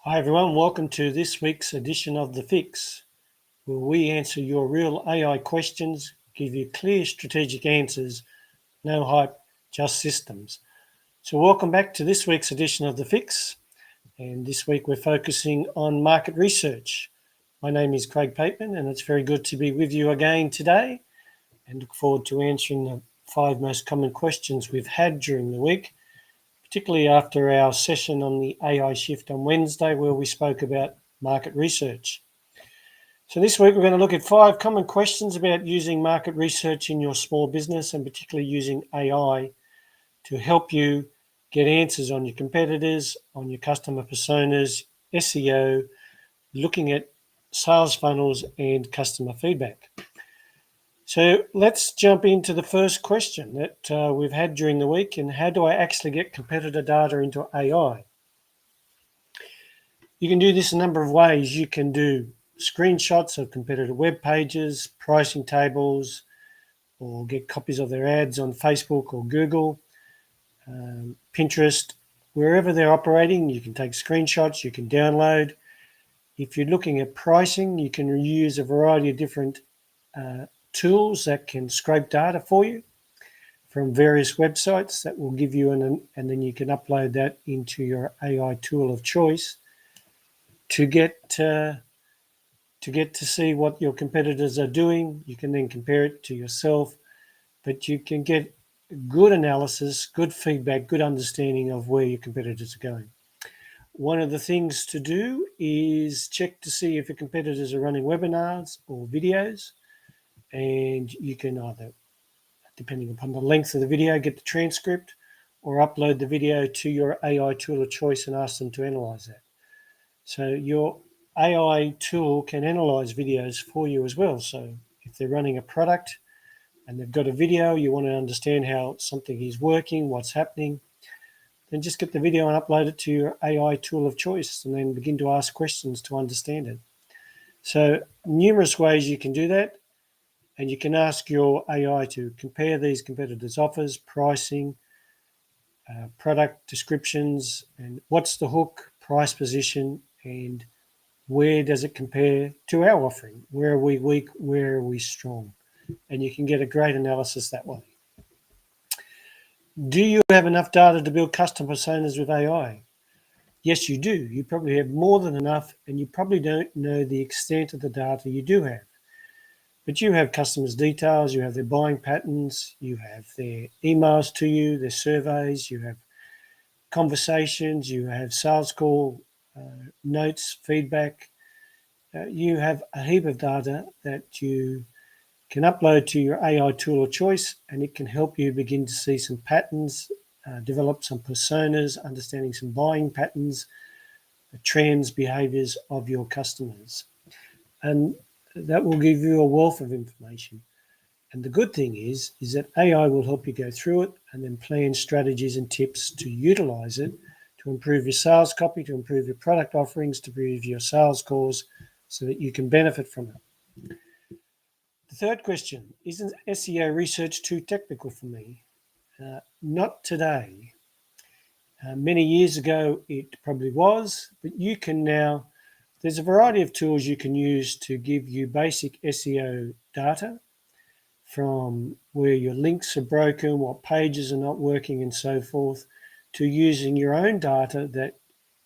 Hi everyone, welcome to this week's edition of The Fix, where we answer your real AI questions, give you clear strategic answers, no hype, just systems. So welcome back to this week's edition of The Fix, and this week we're focusing on market research. My name is Craig Pateman, and it's very good to be with you again today, and look forward to answering the 5 most common questions we've had during the week, particularly after our session on the AI shift on Wednesday, where we spoke about market research. So this week we're going to look at 5 common questions about using market research in your small business, and particularly using AI to help you get answers on your competitors, on your customer personas, SEO, looking at sales funnels and customer feedback. So let's jump into the first question that we've had during the week, and how do I actually get competitor data into AI? You can do this a number of ways. You can do screenshots of competitor web pages, pricing tables, or get copies of their ads on Facebook or Google, Pinterest, wherever they're operating. You can take screenshots, you can download. If you're looking at pricing, you can use a variety of different tools that can scrape data for you from various websites that will give you and then you can upload that into your AI tool of choice to get to see what your competitors are doing. You can then compare it to yourself, but you can get good analysis, good feedback, good understanding of where your competitors are going. One of the things to do is check to see if your competitors are running webinars or videos, and you can either, depending upon the length of the video, get the transcript or upload the video to your AI tool of choice and ask them to analyze that. So your AI tool can analyze videos for you as well. So if they're running a product and they've got a video, you want to understand how something is working, what's happening, then just get the video and upload it to your AI tool of choice and then begin to ask questions to understand it. So numerous ways you can do that. And you can ask your AI to compare these competitors' offers, pricing, product descriptions, and what's the hook, price position, and where does it compare to our offering? Where are we weak? Where are we strong? And you can get a great analysis that way. Do you have enough data to build custom personas with AI? Yes, you do. You probably have more than enough, and you probably don't know the extent of the data you do have. But you have customers' details, you have their buying patterns, you have their emails to you, their surveys, you have conversations, you have sales call notes, feedback. You have a heap of data that you can upload to your AI tool of choice, and it can help you begin to see some patterns, develop some personas, understanding some buying patterns, trends, behaviors of your customers. And that will give you a wealth of information. And the good thing is that AI will help you go through it and then plan strategies and tips to utilize it to improve your sales copy, to improve your product offerings, to improve your sales calls so that you can benefit from it. The third question, isn't SEO research too technical for me? Not today. Many years ago, it probably was, but you can now, there's a variety of tools you can use to give you basic SEO data from where your links are broken, what pages are not working, and so forth, to using your own data that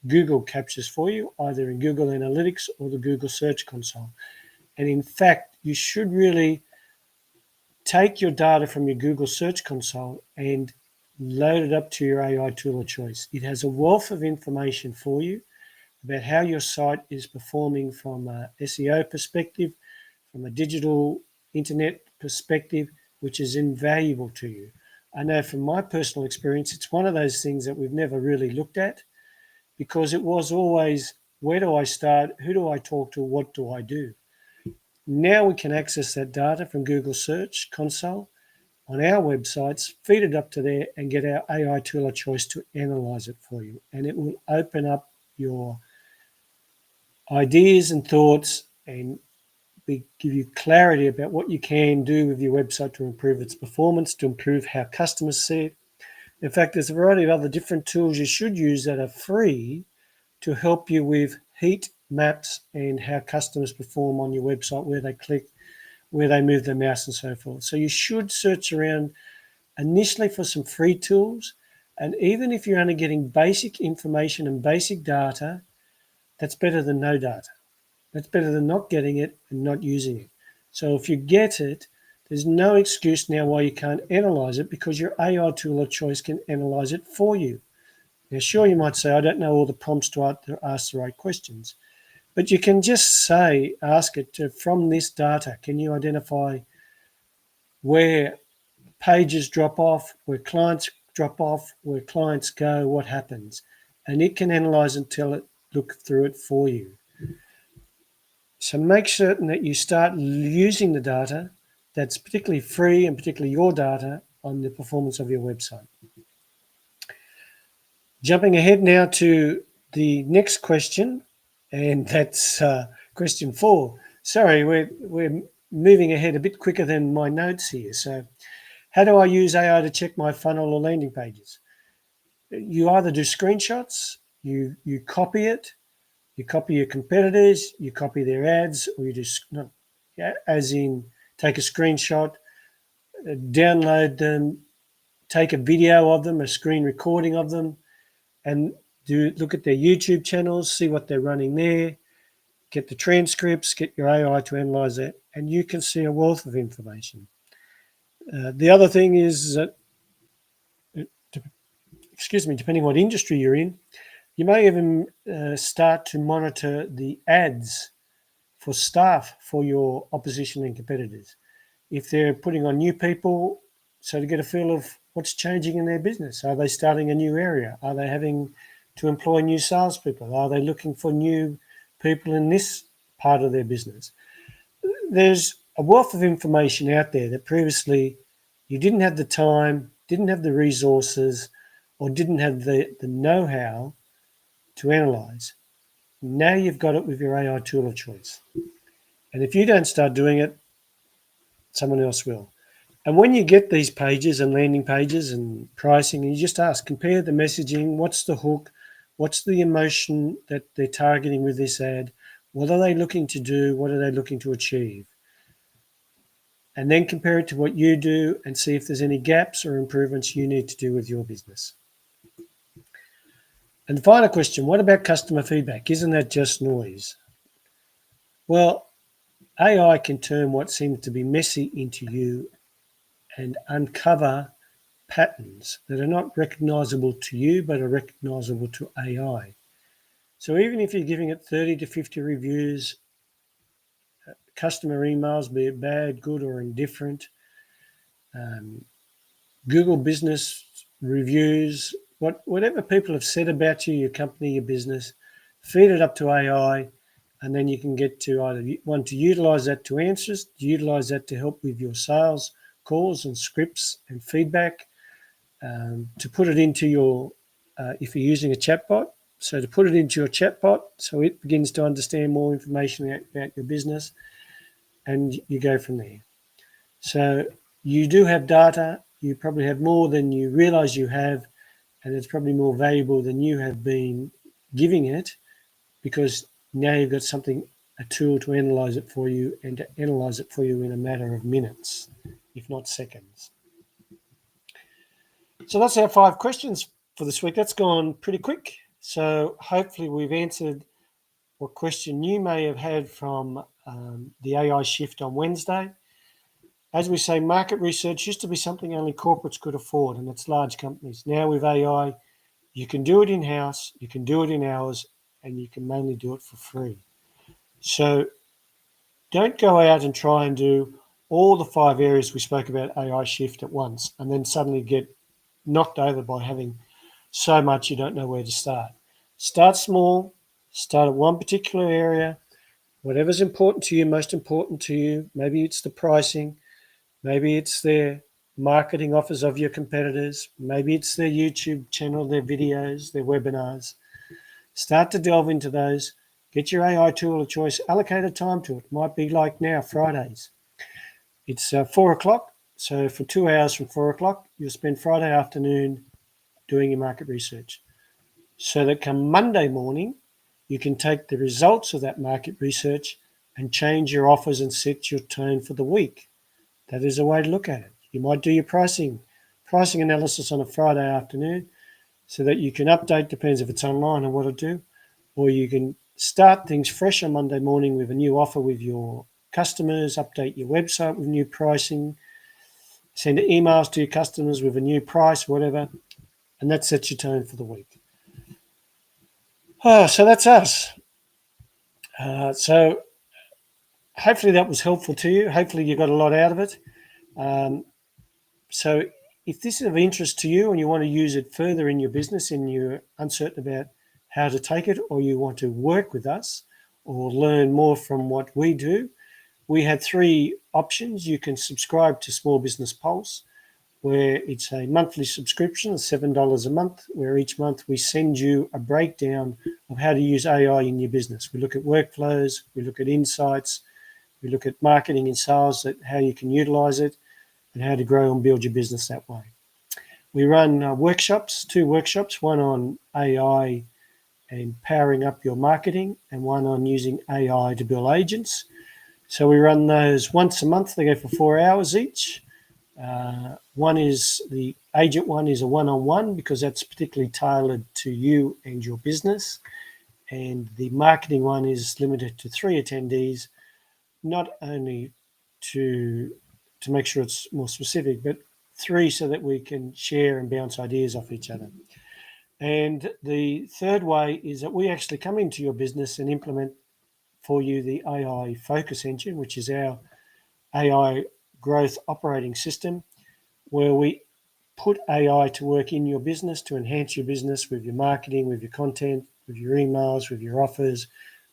Google captures for you, either in Google Analytics or the Google Search Console. And in fact, you should really take your data from your Google Search Console and load it up to your AI tool of choice. It has a wealth of information for you about how your site is performing from a SEO perspective, from a digital internet perspective, which is invaluable to you. I know from my personal experience, it's one of those things that we've never really looked at because it was always, where do I start? Who do I talk to? What do I do? Now we can access that data from Google Search Console on our websites, feed it up to there, and get our AI tool of choice to analyze it for you. And it will open up your ideas and thoughts and give you clarity about what you can do with your website to improve its performance, to improve how customers see it. In fact, there's a variety of other different tools you should use that are free to help you with heat maps and how customers perform on your website, where they click, where they move their mouse and so forth. So you should search around initially for some free tools. And even if you're only getting basic information and basic data, that's better than no data. That's better than not getting it and not using it. So if you get it, there's no excuse now why you can't analyze it, because your AI tool of choice can analyze it for you. Now, sure, you might say, I don't know all the prompts to ask the right questions, but you can just say, ask it to, from this data, can you identify where pages drop off, where clients drop off, where clients go, what happens? And it can analyze and look through it for you. So make certain that you start using the data that's particularly free and particularly your data on the performance of your website. Jumping ahead now to the next question, and that's question 4. Sorry, we're moving ahead a bit quicker than my notes here. So how do I use AI to check my funnel or landing pages? You either do screenshots, you copy it, you copy your competitors, you copy their ads, or you just, as in take a screenshot, download them, take a video of them, a screen recording of them, and look at their YouTube channels, see what they're running there, get the transcripts, get your AI to analyze that, and you can see a wealth of information. The other thing is that, depending what industry you're in, you may even start to monitor the ads for staff for your opposition and competitors. If they're putting on new people, so to get a feel of what's changing in their business. Are they starting a new area? Are they having to employ new salespeople? Are they looking for new people in this part of their business? There's a wealth of information out there that previously you didn't have the time, didn't have the resources, or didn't have the know-how to analyze. Now you've got it with your AI tool of choice. And if you don't start doing it, someone else will. And when you get these pages and landing pages and pricing, you just ask, compare the messaging, what's the hook, what's the emotion that they're targeting with this ad, what are they looking to do, what are they looking to achieve? And then compare it to what you do and see if there's any gaps or improvements you need to do with your business. And the final question, what about customer feedback? Isn't that just noise? Well, AI can turn what seems to be messy into you and uncover patterns that are not recognizable to you but are recognizable to AI. So even if you're giving it 30 to 50 reviews, customer emails, be it bad, good, or indifferent, Google business reviews, whatever people have said about you, your company, your business, feed it up to AI, and then you can get to either want to utilize that to answers, utilize that to help with your sales calls and scripts and feedback, to put it into your, if you're using a chatbot, so to put it into your chatbot so it begins to understand more information about your business, and you go from there. So you do have data, you probably have more than you realize you have, and it's probably more valuable than you have been giving it, because now you've got something, a tool to analyze it for you, and to analyze it for you in a matter of minutes, if not seconds. So that's our 5 questions for this week. That's gone pretty quick. So hopefully we've answered what question you may have had from the AI shift on Wednesday. As we say, market research used to be something only corporates could afford, and it's large companies. Now with AI, you can do it in-house, you can do it in hours, and you can mainly do it for free. So don't go out and try and do all the 5 areas we spoke about AI shift at once and then suddenly get knocked over by having so much you don't know where to start. Start small, start at one particular area, whatever's important to you, most important to you. Maybe it's the pricing, maybe it's their marketing offers of your competitors, maybe it's their YouTube channel, their videos, their webinars. Start to delve into those. Get your AI tool of choice, allocate a time to it. Might be like now, Fridays. It's 4 o'clock. So for 2 hours from 4 o'clock, you'll spend Friday afternoon doing your market research. So that come Monday morning, you can take the results of that market research and change your offers and set your tone for the week. That is a way to look at it. You might do your pricing analysis on a Friday afternoon so that you can update, depends if it's online and what to do, or you can start things fresh on Monday morning with a new offer with your customers, update your website with new pricing, send emails to your customers with a new price, whatever, and that sets your tone for the week. So that's us. So hopefully that was helpful to you. Hopefully you got a lot out of it. So if this is of interest to you and you want to use it further in your business and you're uncertain about how to take it, or you want to work with us or learn more from what we do, we have 3 options. You can subscribe to Small Business Pulse, where it's a monthly subscription of $7 a month, where each month we send you a breakdown of how to use AI in your business. We look at workflows, we look at insights, we look at marketing and sales, how you can utilize it, and how to grow and build your business that way. We run workshops, 2 workshops, one on AI and powering up your marketing, and one on using AI to build agents. So we run those once a month. They go for 4 hours each. One is the agent one is a one-on-one because that's particularly tailored to you and your business. And the marketing one is limited to 3 attendees, not only to make sure it's more specific, but 3 so that we can share and bounce ideas off each other. And the third way is that we actually come into your business and implement for you the AI Focus Engine, which is our AI growth operating system, where we put AI to work in your business to enhance your business with your marketing, with your content, with your emails, with your offers,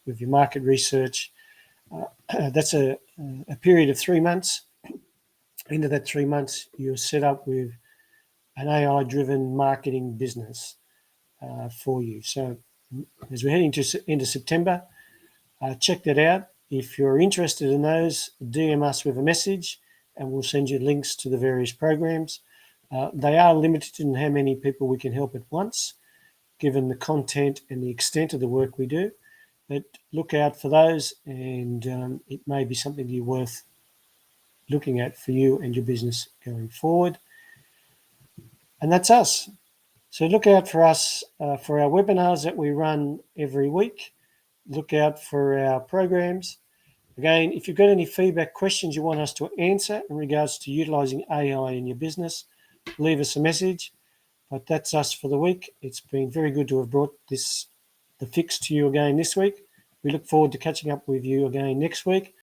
with your market research. That's a period of 3 months. Into that 3 months, you're set up with an AI-driven marketing business for you. So as we're heading into September, check that out. If you're interested in those, DM us with a message and we'll send you links to the various programs. They are limited in how many people we can help at once, given the content and the extent of the work we do. But look out for those, and it may be something you're worth looking at for you and your business going forward. And that's us. So look out for us for our webinars that we run every week. Look out for our programs. Again, if you've got any feedback, questions you want us to answer in regards to utilizing AI in your business, leave us a message. But that's us for the week. It's been very good to have brought the fix to you again this week. We look forward to catching up with you again next week.